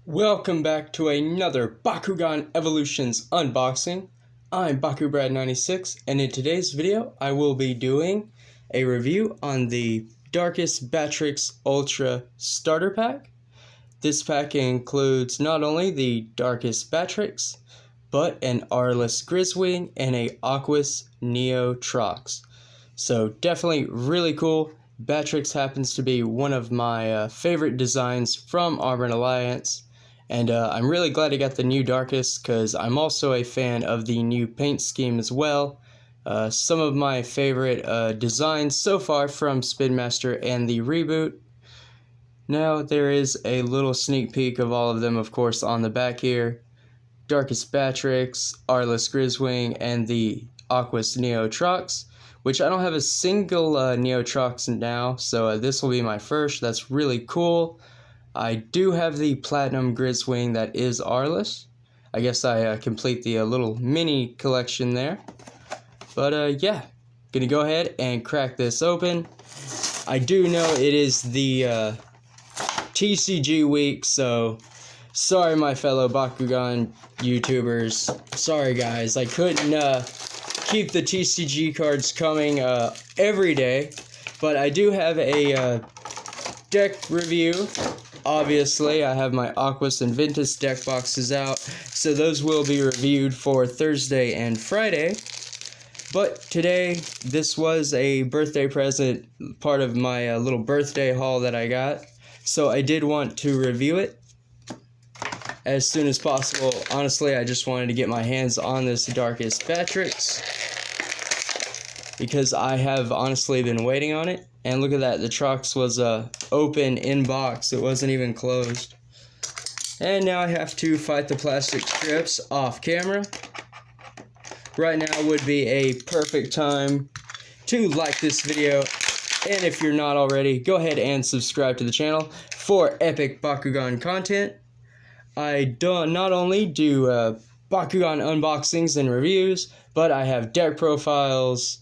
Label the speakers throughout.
Speaker 1: Welcome back to another BakuganEvolutions unboxing. I'm BakuBrad96, and in today's video I will be doing a review on the Darkus Batrix Ultra Starter Pack. This pack includes not only the Darkus Batrix, but an Arless Griswing and a Aquos Neo Trox. So definitely really cool. Batrix happens to be one of my favorite designs from Armored Alliance. And I'm really glad I got the new Darkus because I'm also a fan of the new paint scheme as well. Some of my favorite designs so far from SpinMaster and the reboot. Now there is a little sneak peek of all of them, of course, on the back here. Darkus Batrix, Arless Griswing, and the Aquos Neo Trox, which I don't have a single Neo Trox now, so this will be my first. That's really cool. I do have the Platinum Griswing that is Arless. I guess I complete the little mini collection there. But yeah, gonna go ahead and crack this open. I do know it is the TCG week, so sorry my fellow Bakugan YouTubers. Sorry guys, I couldn't keep the TCG cards coming every day, but I do have a deck review. Obviously, I have my Aquos and Ventus deck boxes out, so those will be reviewed for Thursday and Friday. But today, this was a birthday present, part of my little birthday haul that I got, so I did want to review it as soon as possible. Honestly, I just wanted to get my hands on this Darkus Batrix because I have honestly been waiting on it. And look at that, the Trox was open in box, it wasn't even closed. And now I have to fight the plastic strips off camera. Right now would be a perfect time to like this video, and if you're not already, go ahead and subscribe to the channel for epic Bakugan content. I not only do Bakugan unboxings and reviews, but I have deck profiles,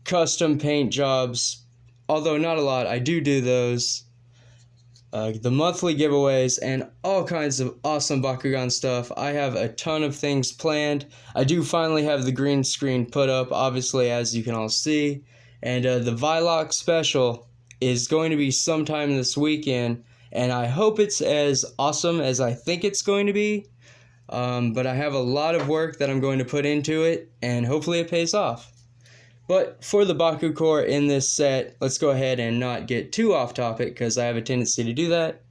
Speaker 1: custom paint jobs. Although not a lot, I do those, the monthly giveaways, and all kinds of awesome Bakugan stuff. I have a ton of things planned. I do finally have the green screen put up, obviously, as you can all see. And the VivaLaHunt special is going to be sometime this weekend, and I hope it's as awesome as I think it's going to be. But I have a lot of work that I'm going to put into it, and hopefully it pays off. But for the Baku Core in this set, let's go ahead and not get too off topic because I have a tendency to do that.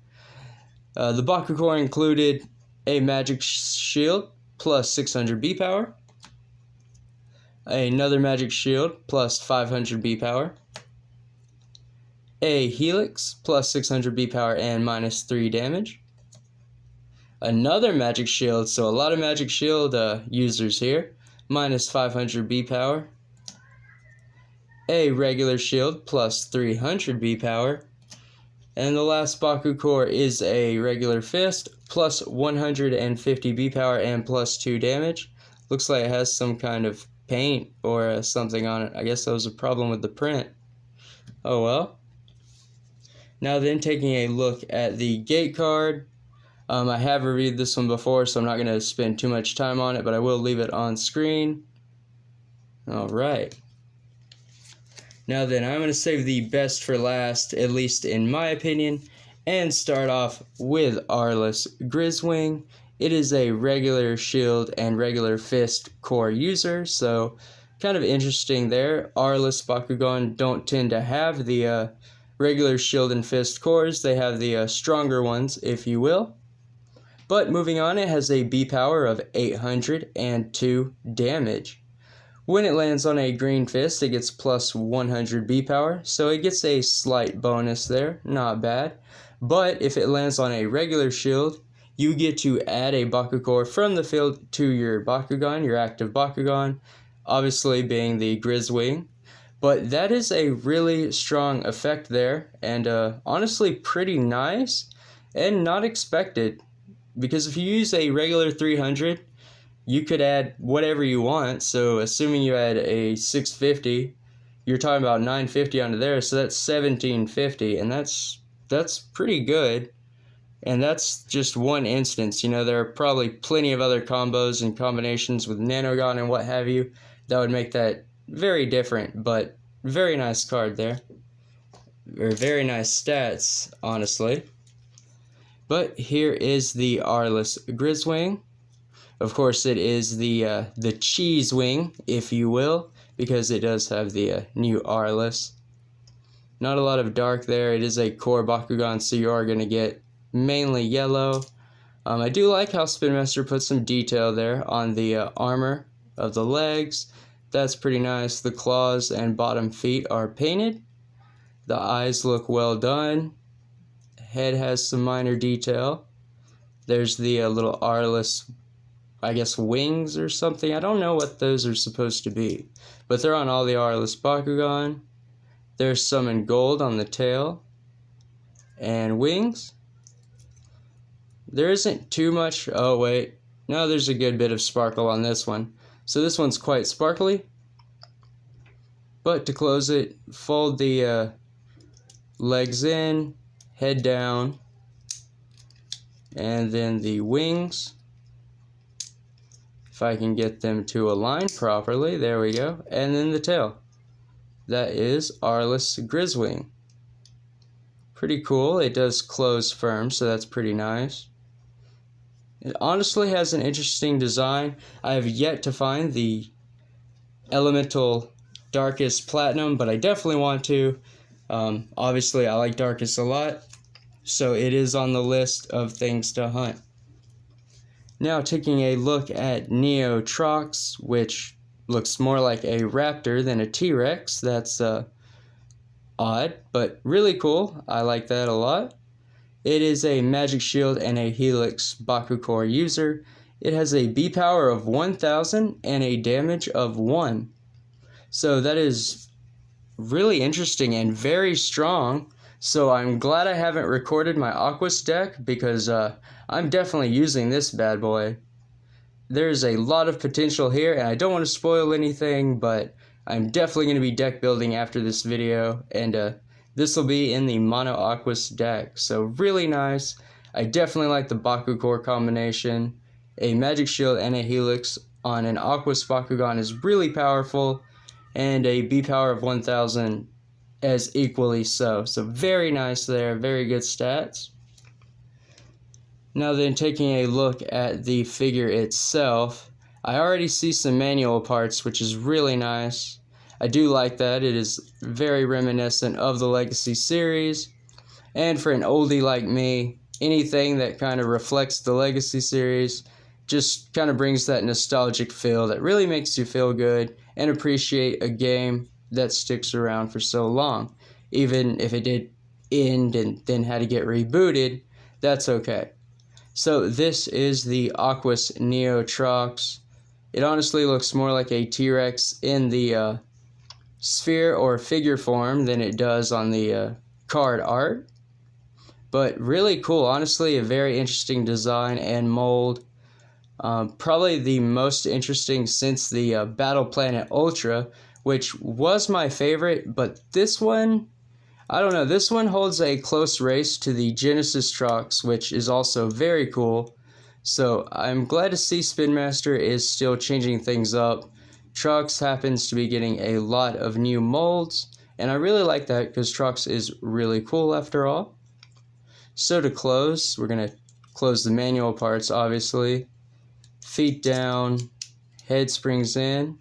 Speaker 1: The Baku Core included a Magic Shield plus 600 B power, another Magic Shield plus 500 B power, a Helix plus 600 B power and minus 3 damage, another Magic Shield, so a lot of Magic Shield users here, minus 500 B power, a regular shield plus 300 B power, and the last Baku Core is a regular fist plus 150 B power and plus 2 damage. Looks like it has some kind of paint or something on it. I guess that was a problem with the print. Oh well. Now then, taking a look at the gate card. I have reviewed this one before, so I'm not going to spend too much time on it, but I will leave it on screen. Alright. Now then, I'm going to save the best for last, at least in my opinion, and start off with Arless Griswing. It is a regular shield and regular fist core user, so kind of interesting there. Arless Bakugan don't tend to have the regular shield and fist cores. They have the stronger ones, if you will. But moving on, it has a B power of 802 damage. When it lands on a green fist, it gets plus 100 B power, so it gets a slight bonus there, not bad. But if it lands on a regular shield, you get to add a Baku Core from the field to your Bakugan, your active Bakugan, obviously being the Griswing. But that is a really strong effect there, and honestly pretty nice, and not expected. Because if you use a regular 300, you could add whatever you want, so assuming you add a 650, you're talking about 950 onto there, so that's 1750, and that's pretty good. And that's just one instance. You know, there are probably plenty of other combos and combinations with Nanogon and what have you that would make that very different, but very nice card there. Very nice stats, honestly. But here is the Arless Griswing. Of course, it is the cheese wing, if you will, because it does have the new Aurelus. Not a lot of dark there. It is a core Bakugan, so you are going to get mainly yellow. I do like how SpinMaster put some detail there on the armor of the legs. That's pretty nice. The claws and bottom feet are painted. The eyes look well done. Head has some minor detail. There's the little Arless, I guess, wings or something. I don't know what those are supposed to be, but they're on all the Arless Bakugan. There's some in gold on the tail and wings. There isn't too much. Oh, wait. No, there's a good bit of sparkle on this one. So this one's quite sparkly. But to close it, fold the legs in, head down, and then the wings. If I can get them to align properly, there we go. And then the tail. That is Arless Griswing. Pretty cool. It does close firm, so that's pretty nice. It honestly has an interesting design. I have yet to find the Elemental Darkus Platinum, but I definitely want to. Obviously, I like Darkus a lot, so it is on the list of things to hunt. Now, taking a look at Neo Trox, which looks more like a raptor than a T-Rex. That's odd, but really cool. I like that a lot. It is a Magic Shield and a Helix Baku Core user. It has a B power of 1000 and a damage of 1. So that is really interesting and very strong. So I'm glad I haven't recorded my Aquos deck because I'm definitely using this bad boy. There's a lot of potential here, and I don't want to spoil anything, but I'm definitely going to be deck building after this video, and this will be in the Mono Aquos deck. So really nice. I definitely like the Baku Core combination. A Magic Shield and a Helix on an Aquos Bakugan is really powerful, and a B power of 1000 as equally so. So very nice there, very good stats. Now then, taking a look at the figure itself, I already see some manual parts, which is really nice. I do like that. It is very reminiscent of the Legacy series. And for an oldie like me, anything that kind of reflects the Legacy series just kind of brings that nostalgic feel that really makes you feel good and appreciate a game that sticks around for so long. Even if it did end and then had to get rebooted, that's okay. So this is the Aquos Neo Trox. It honestly looks more like a T-Rex in the sphere or figure form than it does on the card art. But really cool. Honestly, a very interesting design and mold. Probably the most interesting since the Battle Planet Ultra, which was my favorite, but this one, I don't know, this one holds a close race to the Genesis Trox, which is also very cool. So I'm glad to see SpinMaster is still changing things up. Trox happens to be getting a lot of new molds, and I really like that because Trox is really cool after all. So to close, we're going to close the manual parts, obviously. Feet down, head springs in,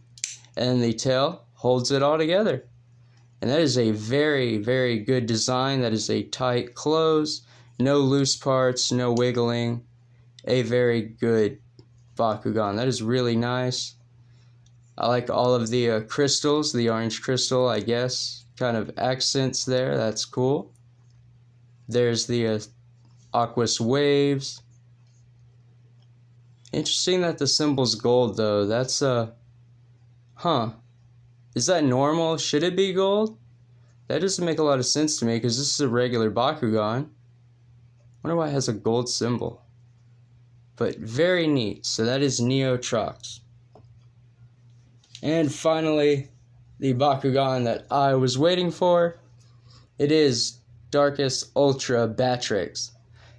Speaker 1: and the tail holds it all together. And that is a very, very good design. That is a tight close, no loose parts, no wiggling. A very good Bakugan. That is really nice. I like all of the crystals, the orange crystal, I guess, kind of accents there. That's cool. There's the Aquos waves. Interesting that the symbol's gold, though. That's, Is that normal? Should it be gold? That doesn't make a lot of sense to me because this is a regular Bakugan. Wonder why it has a gold symbol. But very neat. So that is Neo Trox. And finally, the Bakugan that I was waiting for. It is Darkus Batrix.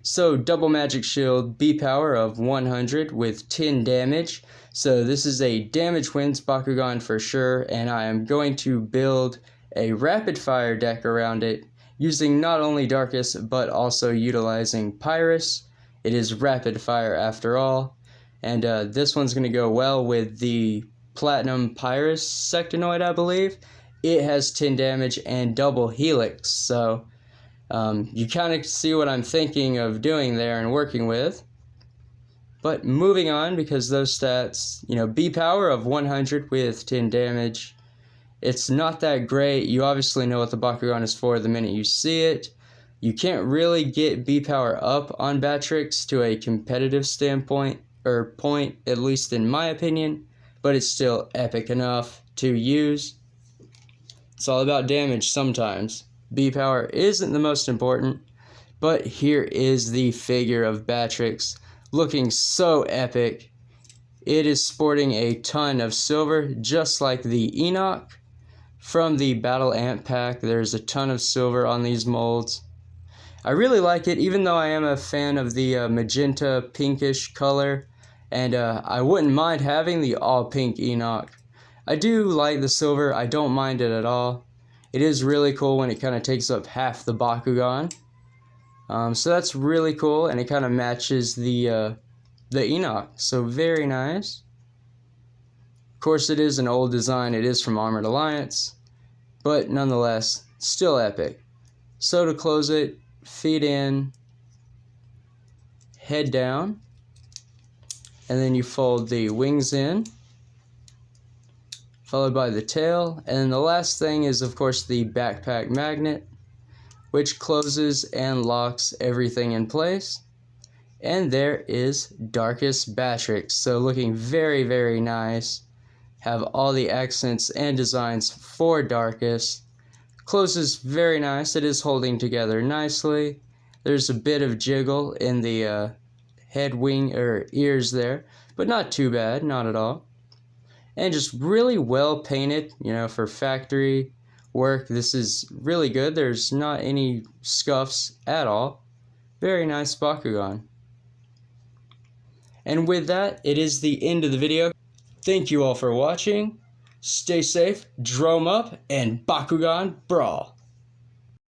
Speaker 1: So double magic shield, B power of 100 with 10 damage. So this is a damage wins Bakugan for sure, and I am going to build a rapid fire deck around it using not only Darkus but also utilizing Pyrus. It is rapid fire after all, and this one's going to go well with the Platinum Pyrus Sectonoid, I believe. It has 10 damage and double Helix, so you kind of see what I'm thinking of doing there and working with. But moving on, because those stats, B power of 100 with 10 damage, it's not that great. You obviously know what the Bakugan is for the minute you see it. You can't really get B power up on Batrix to a competitive standpoint, or point, at least in my opinion, but it's still epic enough to use. It's all about damage sometimes. B power isn't the most important, but here is the figure of Batrix, looking so epic. It is sporting a ton of silver, just like the Enoch from the Battle Ant pack. There's a ton of silver on these molds. I really like it, even though I am a fan of the magenta pinkish color, and I wouldn't mind having the all pink Enoch. I do like the silver, I don't mind it at all. It is really cool when it kind of takes up half the Bakugan. So that's really cool, and it kind of matches the Enoch, so very nice. Of course, it is an old design, it is from Armored Alliance, but nonetheless, still epic. So to close it, feet in, head down, and then you fold the wings in, followed by the tail, and then the last thing is of course the backpack magnet, which closes and locks everything in place. And there is Darkus Batrix, so looking very, very nice. Have all the accents and designs for Darkus. Closes very nice. It is holding together nicely. There's a bit of jiggle in the head, wing, or ears there, but not too bad, not at all. And just really well painted, for factory work. This is really good. There's not any scuffs at all. Very nice Bakugan. And with that, it is the end of the video. Thank you all for watching. Stay safe, drome up, and Bakugan brawl.